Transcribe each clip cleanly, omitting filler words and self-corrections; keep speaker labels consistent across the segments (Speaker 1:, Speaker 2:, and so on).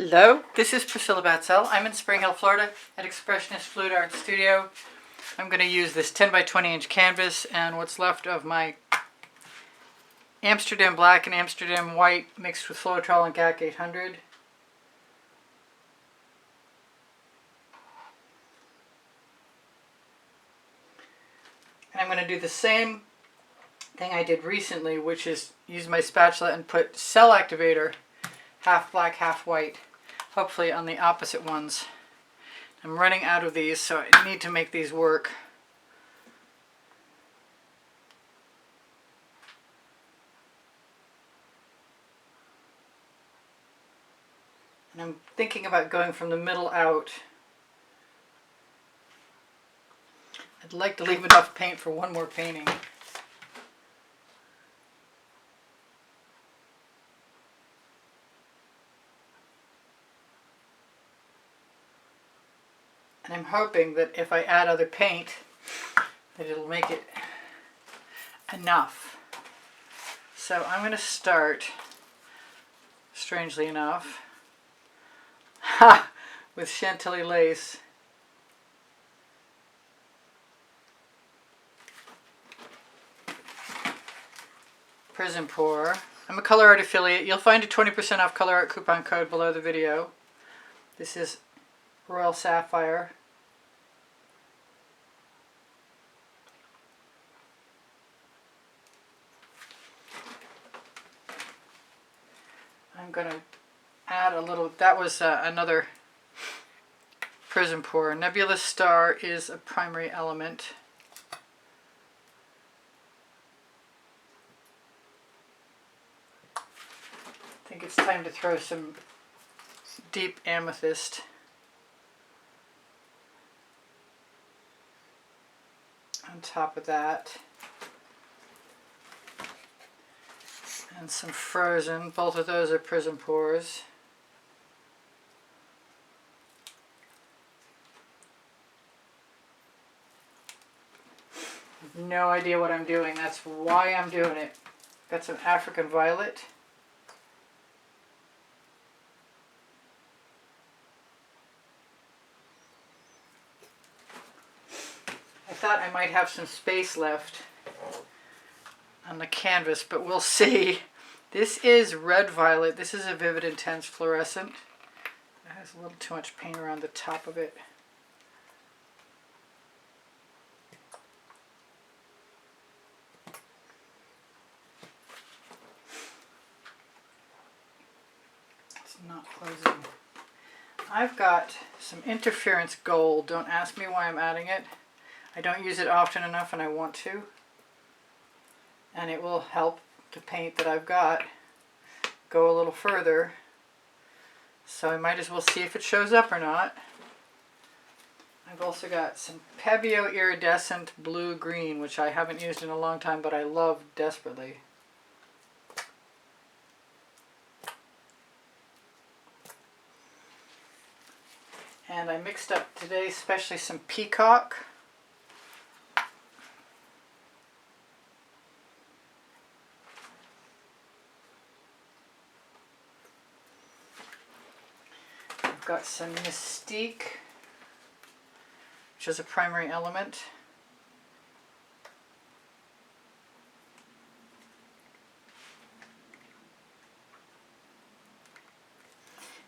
Speaker 1: Hello, this is Priscilla Batzell. I'm in Spring Hill, Florida at Expressionist Fluid Art Studio. I'm going to use this 10 by 20 inch canvas and what's left of my Amsterdam Black and Amsterdam White mixed with Floertol and GAC 800. And I'm going to do the same thing I did recently, which is use my spatula and put cell activator, half black, half white, hopefully on the opposite ones. I'm running out of these, so I need to make these work. And I'm thinking about going from the middle out. I'd like to leave enough paint for one more painting. And I'm hoping that if I add other paint, that it'll make it enough. So I'm going to start, strangely enough, with Chantilly lace. Prizm pour. I'm a Colourarte affiliate. You'll find a 20% off Colourarte coupon code below the video. This is Royal Sapphire. I'm going to add a little, that was another Prizm pour. Nebula Star is a primary element. I think it's time to throw some deep amethyst. On top of that. And some frozen. Both of those are Prizm pours. No idea what I'm doing. That's why I'm doing it. Got some African violet. I thought I might have some space left on the canvas, but we'll see. This is red violet. This is a Vivid Intense fluorescent. It has a little too much paint around the top of it. It's not closing. I've got some interference gold. Don't ask me why I'm adding it. I don't use it often enough and I want to. And it will help the paint that I've got go a little further. So I might as well see if it shows up or not. I've also got some Pebeo Iridescent Blue-Green, which I haven't used in a long time, but I love desperately. And I mixed up today especially some Peacock. Got some Mysticque, which is a primary element.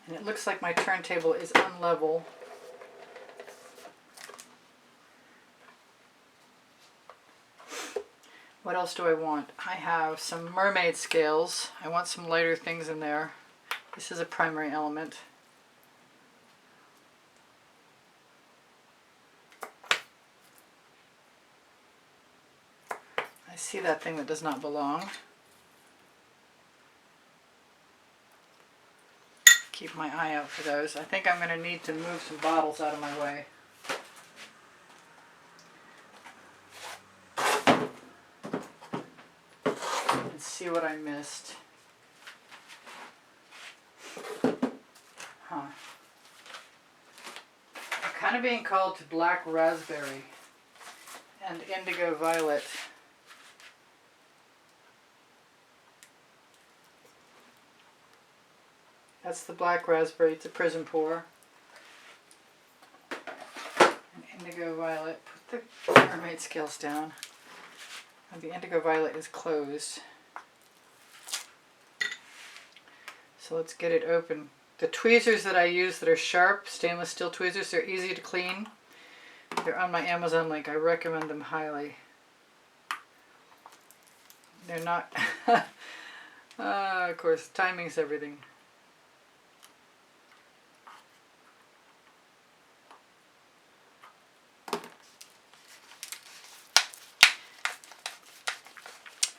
Speaker 1: And it looks like my turntable is unlevel. What else do I want? I have some Mermaid scales. I want some lighter things in there. This is a primary element. I see that thing that does not belong. Keep my eye out for those. I think I'm going to need to move some bottles out of my way. And see what I missed. I'm kind of being called to black raspberry and indigo violet. That's the black raspberry. It's a Prizm pour. An indigo violet. Put the mermaid scales down. And the indigo violet is closed. So let's get it open. The tweezers that I use that are sharp, stainless steel tweezers, they're easy to clean. They're on my Amazon link. I recommend them highly. They're not... of course, timing's everything.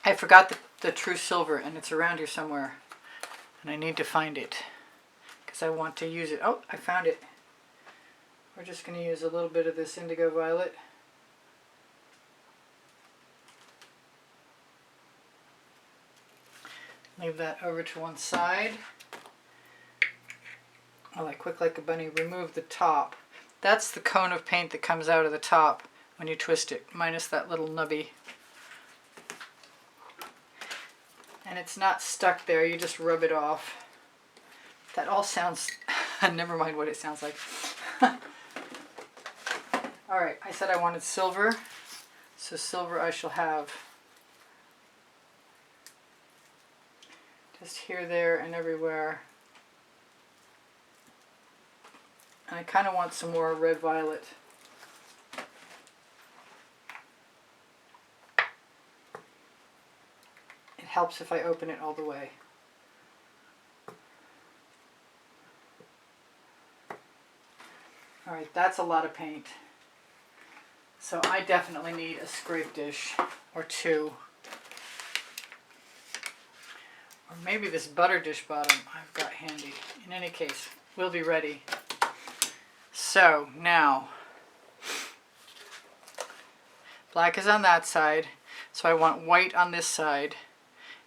Speaker 1: I forgot the true silver, and it's around here somewhere. And I need to find it because I want to use it. Oh, I found it. We're just going to use a little bit of this indigo violet. Leave that over to one side. While I quick like a bunny remove the top. That's the cone of paint that comes out of the top when you twist it, minus that little nubby. And it's not stuck there, you just rub it off. That all sounds, never mind what it sounds like. Alright, I said I wanted silver, so silver I shall have. Just here, there, and everywhere. And I kind of want some more red violet. It helps if I open it all the way. Alright, that's a lot of paint. So I definitely need a scrape dish or two. Or maybe this butter dish bottom I've got handy. In any case, we'll be ready. So now, black is on that side, so I want white on this side,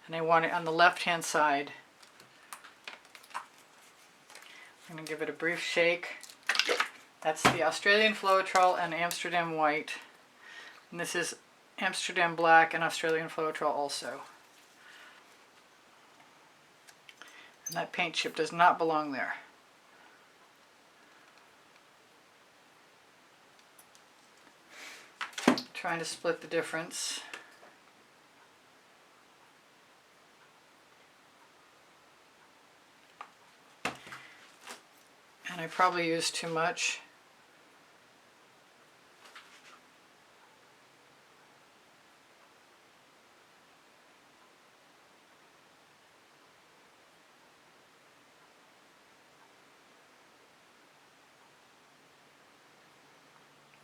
Speaker 1: and I want it on the left-hand side. I'm going to give it a brief shake. That's the Australian Floertol and Amsterdam White. And this is Amsterdam Black and Australian Floertol also. And that paint chip does not belong there. Trying to split the difference. And I probably used too much.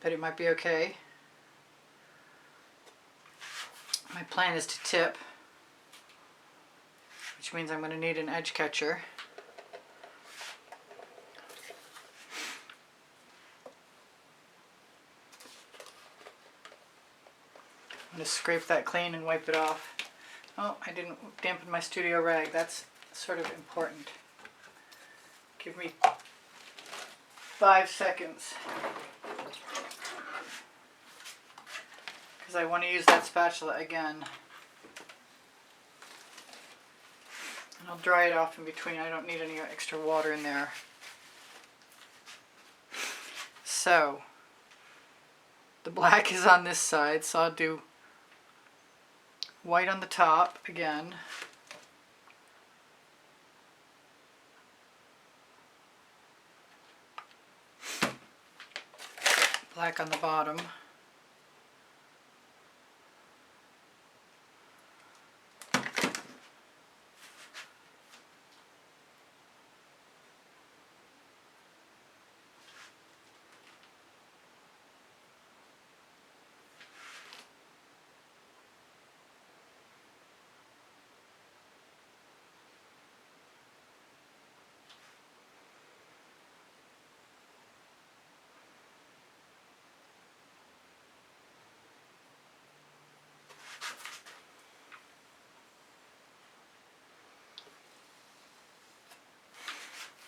Speaker 1: But it might be okay. My plan is to tip, which means I'm going to need an edge catcher. I'm going to scrape that clean and wipe it off. Oh, I didn't dampen my studio rag. That's sort of important. Give me 5 seconds. Because I want to use that spatula again. And I'll dry it off in between. I don't need any extra water in there. So, the black is on this side, so I'll do white on the top again. Black on the bottom.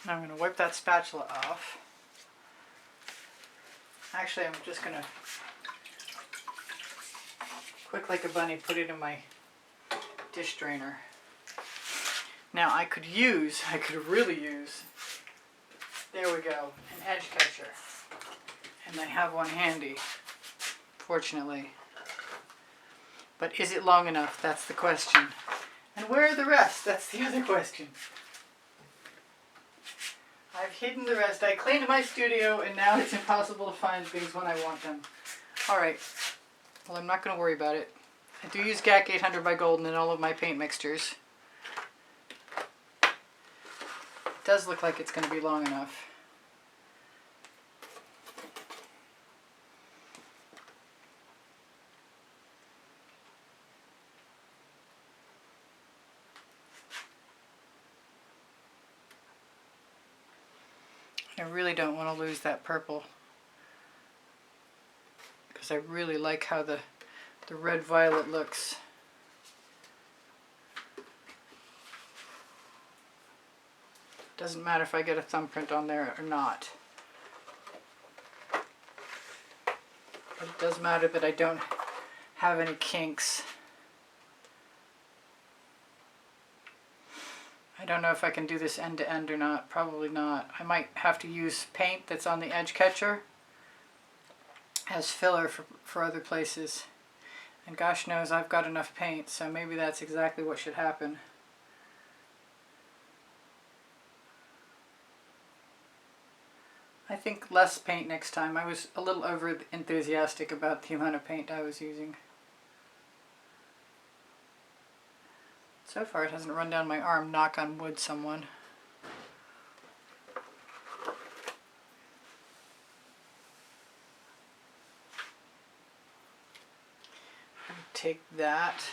Speaker 1: Now I'm going to wipe that spatula off. Actually, I'm just going to, quick like a bunny, put it in my dish drainer. Now I could really use, there we go, an edge catcher. And I have one handy, fortunately. But is it long enough? That's the question. And where are the rest? That's the other question. I've hidden the rest. I cleaned my studio and now it's impossible to find things when I want them. Alright, well I'm not going to worry about it. I do use GAC 800 by Golden in all of my paint mixtures. It does look like it's going to be long enough. I really don't want to lose that purple because I really like how the red violet looks. Doesn't matter if I get a thumbprint on there or not. But it does matter that I don't have any kinks. I don't know if I can do this end to end or not. Probably not. I might have to use paint that's on the edge catcher as filler for other places. And gosh knows I've got enough paint, so maybe that's exactly what should happen. I think less paint next time. I was a little over enthusiastic about the amount of paint I was using. So far it hasn't run down my arm, knock on wood someone. Take that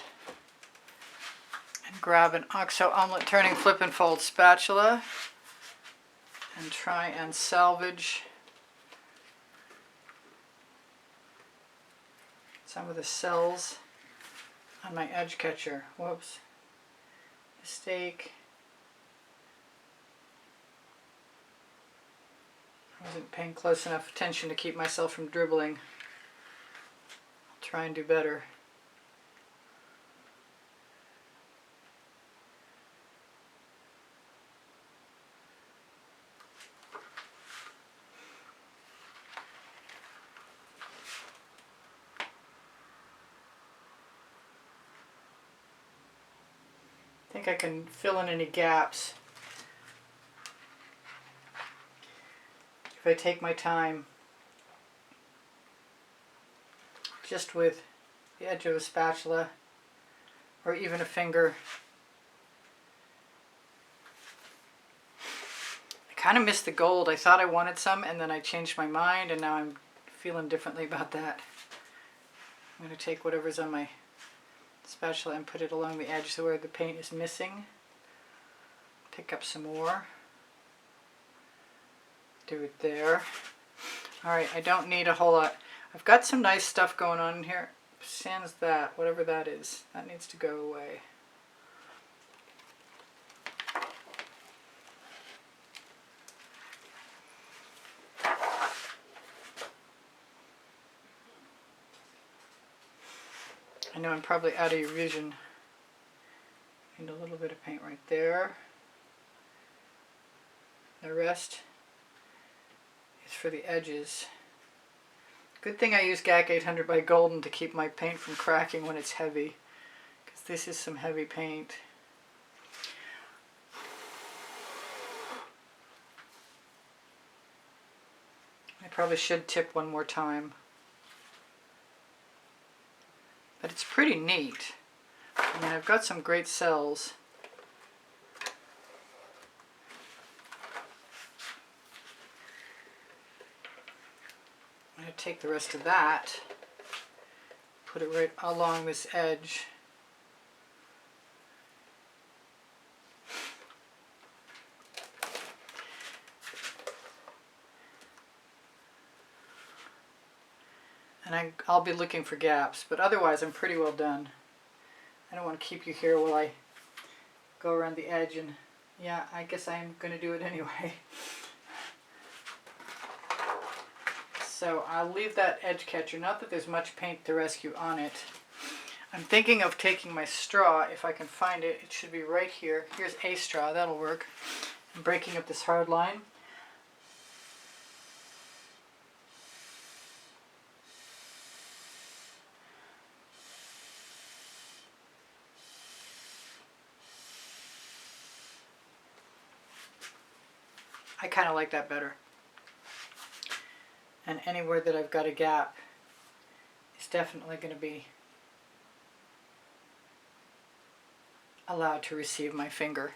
Speaker 1: and grab an OXO omelet turning flip and fold spatula and try and salvage some of the cells on my edge catcher. Whoops. Mistake. I wasn't paying close enough attention to keep myself from dribbling. I'll try and do better. I think I can fill in any gaps if I take my time just with the edge of a spatula or even a finger. I kind of missed the gold. I thought I wanted some and then I changed my mind and now I'm feeling differently about that. I'm going to take whatever's on my spatula and put it along the edge so where the paint is missing. Pick up some more. Do it there. Alright, I don't need a whole lot. I've got some nice stuff going on in here. Sans that, whatever that is. That needs to go away. I know I'm probably out of your vision. And a little bit of paint right there. The rest is for the edges. Good thing I use GAC 800 by Golden to keep my paint from cracking when it's heavy, because this is some heavy paint. I probably should tip one more time. But it's pretty neat. I mean, I've got some great cells. I'm going to take the rest of that, put it right along this edge. And I'll be looking for gaps, but otherwise I'm pretty well done. I don't want to keep you here while I go around the edge, and yeah, I guess I'm going to do it anyway. So I'll leave that edge catcher, not that there's much paint to rescue on it. I'm thinking of taking my straw, if I can find it. It should be right here. Here's a straw, that'll work. I'm breaking up this hard line. I kind of like that better. And anywhere that I've got a gap is definitely going to be allowed to receive my finger.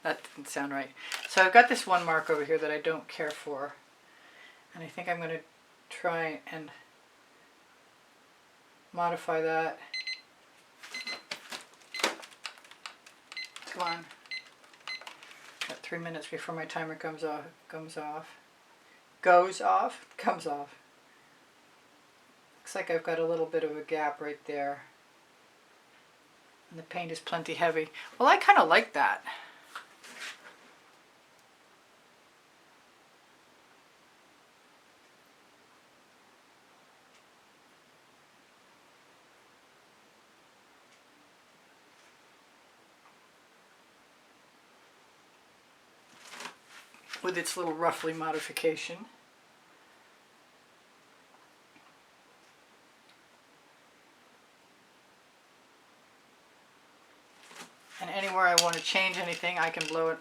Speaker 1: That didn't sound right. So I've got this one mark over here that I don't care for. And I think I'm going to try and modify that. Come on. Got 3 minutes before my timer comes off. Comes off. Looks like I've got a little bit of a gap right there. And the paint is plenty heavy. Well, I kind of like that. With its little roughly modification. And anywhere I want to change anything, I can blow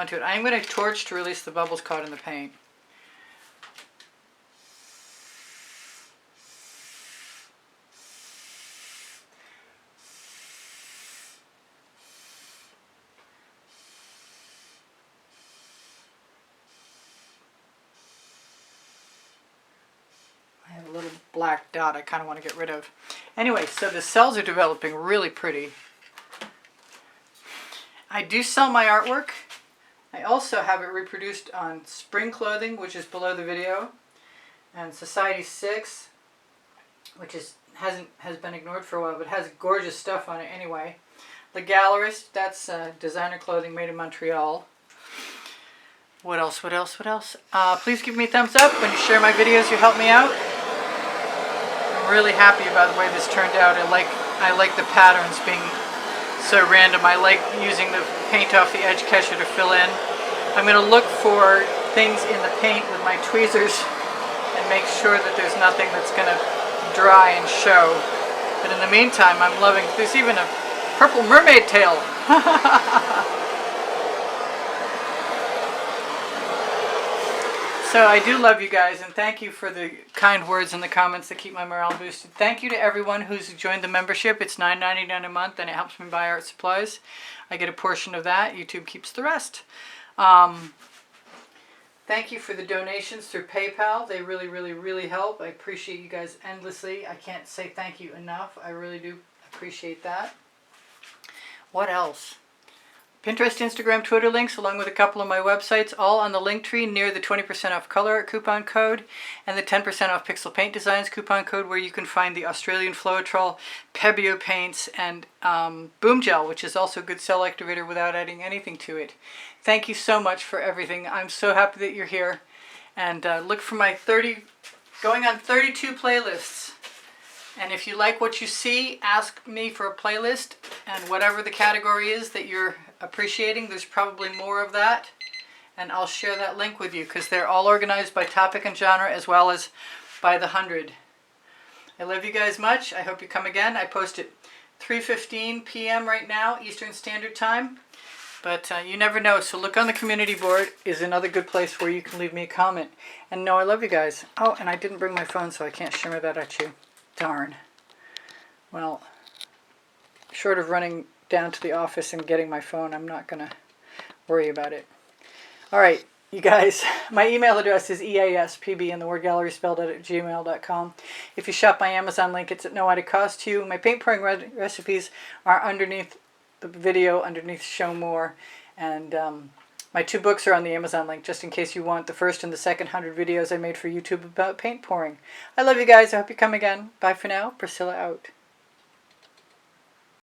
Speaker 1: into it. I'm going to torch to release the bubbles caught in the paint. I have a little black dot I kind of want to get rid of. Anyway, so the cells are developing really pretty. I do sell my artwork. I also have it reproduced on Spring Clothing, which is below the video, and Society 6, which has been ignored for a while, but has gorgeous stuff on it anyway. The Gallerist, that's designer clothing made in Montreal. What else? Please give me a thumbs up when you share my videos. You help me out. I'm really happy about the way this turned out. I like the patterns being so random. I like using the paint off the edge catcher to fill in. I'm going to look for things in the paint with my tweezers and make sure that there's nothing that's going to dry and show. But in the meantime, I'm loving, there's even a purple mermaid tail. So I do love you guys, and thank you for the kind words in the comments that keep my morale boosted. Thank you to everyone who's joined the membership. It's $9.99 a month, and it helps me buy art supplies. I get a portion of that. YouTube keeps the rest. Thank you for the donations through PayPal. They really, really, really help. I appreciate you guys endlessly. I can't say thank you enough. I really do appreciate that. What else? Pinterest, Instagram, Twitter links, along with a couple of my websites, all on the link tree near the 20% off Colourarte coupon code and the 10% off Pixel Paint Designs coupon code, where you can find the Australian Floertol, Pebeo paints, and Boom Gel, which is also a good cell activator without adding anything to it. Thank you so much for everything. I'm so happy that you're here. And look for my going on 32 playlists. And if you like what you see, ask me for a playlist, and whatever the category is that you're appreciating, there's probably more of that, and I'll share that link with you, because they're all organized by topic and genre as well as by the 100. I love you guys much. I hope you come again. I post at 3:15 p.m. right now, Eastern Standard Time, but you never know, so look on the community board is another good place where you can leave me a comment. And no, I love you guys. Oh, and I didn't bring my phone, so I can't shimmer that at you. Darn. Well, short of running down to the office and getting my phone, I'm not going to worry about it. All right, you guys, my email address is easpb and the word gallery spelled out at gmail.com. If you shop my Amazon link, it's at no added cost to you. My paint pouring recipes are underneath the video, underneath Show More, and my 2 books are on the Amazon link, just in case you want the first and the second 100 videos I made for YouTube about paint pouring. I love you guys. I hope you come again. Bye for now. Priscilla out.